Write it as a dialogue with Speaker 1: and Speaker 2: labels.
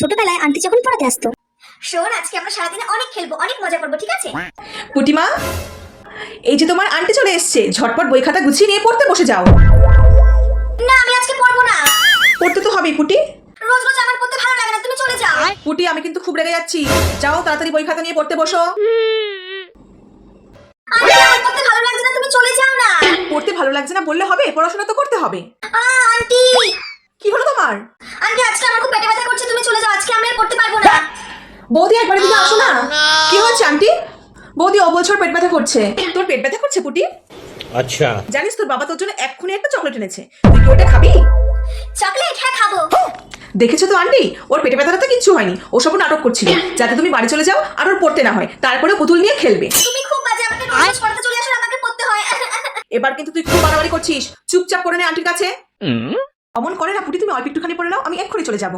Speaker 1: ছোটবেলায় আন্টি যখন পড়াতে আসতো। শোন, আজকে আমরা সারাদিনে অনেক খেলবো, অনেক মজা করবো, ঠিক আছে?
Speaker 2: পুটিমা, এই যে তোমার আন্টি চলে এসছে, ঝটপট বই খাতা গুছিয়ে নিয়ে পড়তে বসে যাও।
Speaker 1: না, আমি আজকে পড়বো না।
Speaker 2: পড়তে তো হবেই পুটি।
Speaker 1: রোজ রোজ আমার পড়তে ভালো লাগে না, তুমি চলে যাও।
Speaker 2: পুটি, আমি কিন্তু খুব রেগে যাচ্ছি। যাও তাড়াতাড়ি বই খাতা নিয়ে পড়তে বসো।
Speaker 1: আন্টি, আমার পড়তে ভালো লাগছে না, তুমি চলে যাও না।
Speaker 2: পড়তে ভালো লাগছে না বললে হবে? পড়াশোনা তো করতে হবে।
Speaker 1: আন্টি,
Speaker 2: কি হলো তোমার?
Speaker 1: আন্টি আজকে আমার খুব পেটে ব্যথা করছে, তুমি চলে যাও, আজকে আমি আর পড়তে পারবো না।
Speaker 2: বৌদি, একবার এদিকে আসো না। কি হয়েছে আন্টি? বৌদি, ও বলছে ওর পেট ব্যথা করছে। তোর পেট ব্যথা করছে পুটি?
Speaker 3: अच्छा।
Speaker 2: জানিস তোর বাবা তোর জন্য এক্ষুনি একটা চকলেট এনেছে, তুই কি ওটা খাবি?
Speaker 1: চকলেট? হ্যাঁ, খাবো।
Speaker 2: দেখেছো তো আন্টি, ওর পেটে ব্যথাটা তো কিচ্ছু হয়নি, ও সব নাটক করছিল যাতে তুমি বাড়ি চলে যাও আর ওর পড়তে না হয়, তারপরে পুতুল নিয়ে খেলবে।
Speaker 1: তুমি খুব বাজে, আমাকে রোজ রোজ পড়াতে চলে আসো, আর আমাকে পড়তে হয়।
Speaker 2: এবার কিন্তু তুই খুব বাড়াবাড়ি করছিস, চুপচাপ করে নে আন্টির কাছে। অমন করে না পুটি, তুমি অল্প একটুখানি পড়ে নাও, আমি এক্ষুনি চলে যাবো।